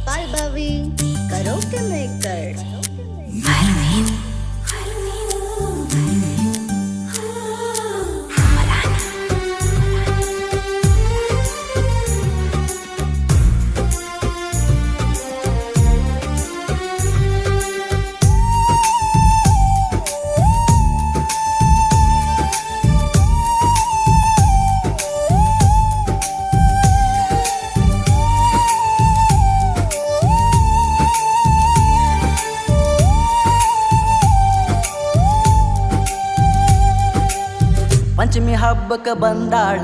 बालभावी karaoke maker Panchami ಹಬ್ಬಕ್ಕೆ ಬಂದಾಳ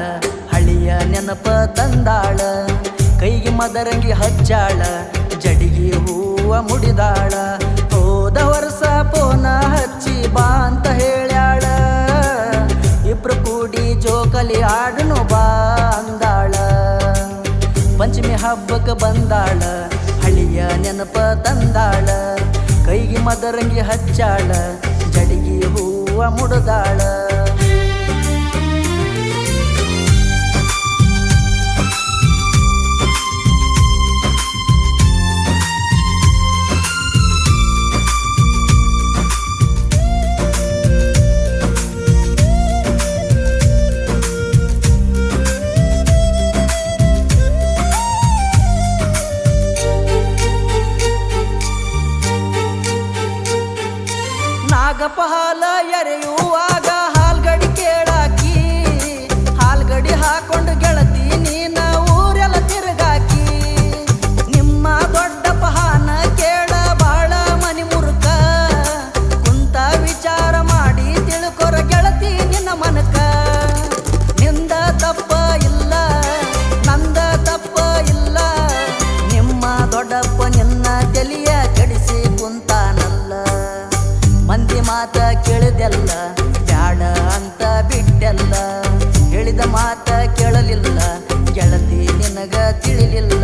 ಹಳಿಯ ನೆನಪ ತಂದಾಳ ಕೈಗೆ ಮದರಂಗಿ ಹಚ್ಚಾಳ ಜಡಿಗೆ ಹೂವ ಮುಡಿದಾಳ ಹೋದ ವರ್ಷ ಪೋನ ಹಚ್ಚಿ ಬಾ ಅಂತ ಹೇಳ್ಯಾಳ ಇಬ್ರು ಕೂಡಿ ಜೋಕಲಿ ಆಡನು ಬಾ ಅಂದಾಳ ಪಂಚಮಿ ಹಬ್ಬಕ್ಕೆ ಬಂದಾಳ ಹಳಿಯ ನೆನಪ ತಂದಾಳ ಕೈಗೆ ಮದರಂಗಿ ಹಚ್ಚಾಳ ಜಡಿಗೆ ಹೂವ ಮುಡಿದಾಳ ನಾಗಪ್ಪ ಹಾಲ ಎರೆಯುವಾಗ ಹಾಲ್ಗಡಿ ಕೇಳಾಕಿ ಹಾಲ್ಗಡಿ ಹಾಕೊಂಡು ಗೆಳತಿ ನೀನ ಊರೆಲ್ಲ ತಿರುಗಾಕಿ ನಿಮ್ಮ ದೊಡ್ಡಪ್ಪ ಹಾನ ಕೇಳ ಬಾಳ ಮನಿ ಮುರುಕ ಕುಂತ ವಿಚಾರ ಮಾಡಿ ತಿಳ್ಕೊರ ಗೆಳತಿ ನಿನ್ನ ಮನಕ ನಿಂದ ತಪ್ಪ ಇಲ್ಲ ನಂದ ತಪ್ಪ ಇಲ್ಲ ನಿಮ್ಮ ದೊಡ್ಡಪ್ಪ ನಿನ್ನ ತಲೆಯ ಕೆಡಿಸಿ ಕುಂತಾನಲ್ಲ ಮಂದಿ ಮಾತ ಕೇಳಿದೆಲ್ಲ ಬ್ಯಾಡ ಅಂತ ಬಿಟ್ಟೆಲ್ಲ ಹೇಳಿದ ಮಾತ ಕೇಳಲಿಲ್ಲ ಗೆಳತಿ ನಿನಗ ತಿಳಿಲಿಲ್ಲ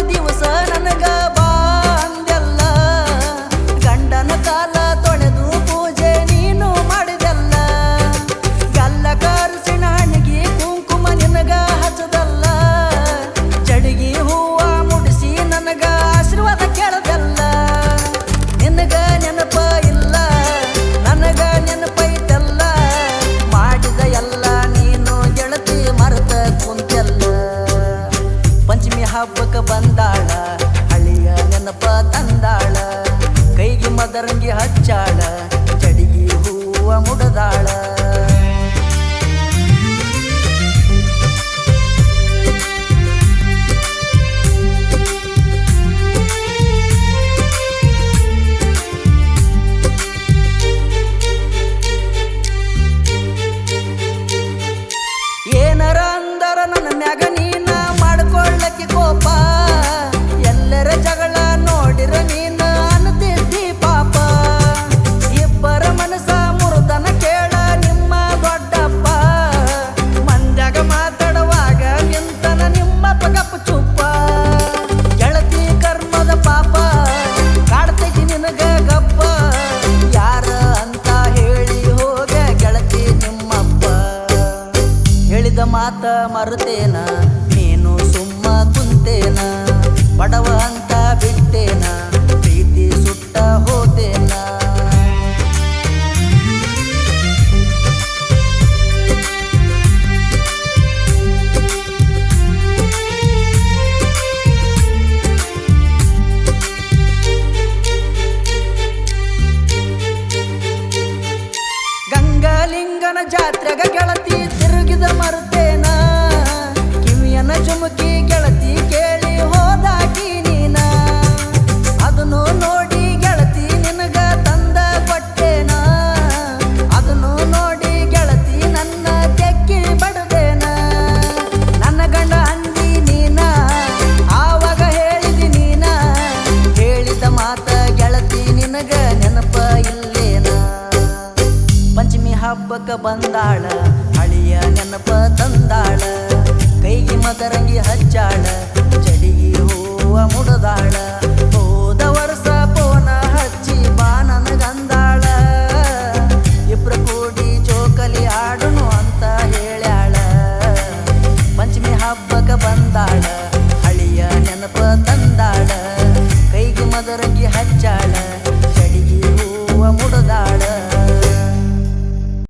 ದಿವಸ ನನಗ ಬಾ ಅಂದೆಲ್ಲ ಗಂಡನ ಕಾಲ ತೊಳೆದು ಪೂಜೆ ನೀನು ಮಾಡಿದೆಲ್ಲ ಗಲ್ಲ ಕರ್ಸಿನ ಹಣಿಗೆ ಕುಂಕುಮ ನಿನಗ ಹಚ್ಚದಲ್ಲ ಜಡಿಗೆ ಹೂವ ಮುಡಿಸಿ ನನಗ ಆಶೀರ್ವಾದ ಕೇಳದಲ್ಲ ನಿನಗ ನೆನಪ ಇಲ್ಲ ನನಗ ನೆನಪೈತಲ್ಲ ಮಾಡಿದ ಎಲ್ಲ ನೀನು ಗೆಳತಿ ಮರೆತ ಕುಂತೆಲ್ಲ ಪಂಚಮಿ ಹಬ್ಬಕ್ಕೆ ಬಂದಾಳ ಹಳಿಯ ನೆನಪ ತಂದಾಳ ಕೈಗೆ ಮದರಂಗಿ ಹಚ್ಚಾಳ ಜಡಿಗೆ ಹೂವ ಮುಡದಾಳ ಏನರ ಅಂದರ ನನ್ನ ಮ್ಯಾಗ ನೀನ ಮಾಡ್ಕೊಳ್ಳಕ್ಕೆ ಕೋಪ ಎಲ್ಲರ ಜಗಳ ನೋಡಿರ ನೀನ ಅನ್ನತಿದ್ದಿ ಪಾಪ ಇಬ್ಬರ ಮನಸ ಮುರುದನ ಕೇಳ ನಿಮ್ಮ ದೊಡ್ಡಪ್ಪ ಮಂದ್ಯಾಗ ಮಾತಾಡುವಾಗ ನಿಂತನ ನಿಮ್ಮಪ್ಪ ಗಪ್ಪ ಚುಪ್ಪ ಗೆಳತಿ ಕರ್ಮದ ಪಾಪ ಕಾಡ್ತೈತಿ ನಿನಗ ಗಪ್ಪ ಯಾರ ಅಂತ ಹೇಳಿ ಹೋಗ ಗೆಳತಿ ನಿಮ್ಮಪ್ಪ ಹೇಳಿದ ಮಾತ ಮರುತೇನ ನೀನು ಸುಮ್ಮ ಕುಂತೇನ ಬಡವ ಅಂತ ಬಿಟ್ಟೇನ ಪ್ರೀತಿ ಸುಟ್ಟ ಹೋತೇನ ಗಂಗಾಲಿಂಗನ ಜಾತ್ರೆಗ ಗೆಳತಿ ತಿರುಗಿದ ಮರುತೇನ ಕಿವಿಯನ ಜುಮುಕಿ ಗೆಳತಿ ಕೇಳಿ ಹೋದಾಕಿ ನೀನ ಅದನ್ನು ನೋಡಿ ಗೆಳತಿ ನಿನಗ ತಂದ ಕೊಟ್ಟೇನ ಅದನ್ನು ನೋಡಿ ಗೆಳತಿ ನನ್ನ ತೆಕ್ಕಿ ಬಡದೇನ ನನ್ನ ಗಂಡ ಅಂದಿ ನೀನ ಆವಾಗ ಹೇಳಿದಿ ಹಬ್ಬಕ್ಕ ಬಂದಾಳ ಹಳಿಯ ನೆನಪ ತಂದಾಳ ಕೈಗೆ ಮದರಂಗಿ ಹಚ್ಚಾಳ ಚಡಿಗೆ ಹೂವ ಮುಡದಾಳ ಹೋದ ವರ್ಷ ಪೋನ ಹಚ್ಚಿ ಬಾ ನನಗಂದಾಳ ಇಬ್ರು ಕೂಡಿ ಜೋಕಲಿ ಆಡುನು ಅಂತ ಹೇಳ್ಯಾಳ ಪಂಚಮಿ ಹಬ್ಬಕ್ಕ ಬಂದಾಳ ಹಳಿಯ ನೆನಪ ತಂದಾಳ ಕೈಗೆ ಮದರಂಗಿ ಹಚ್ಚಾಳ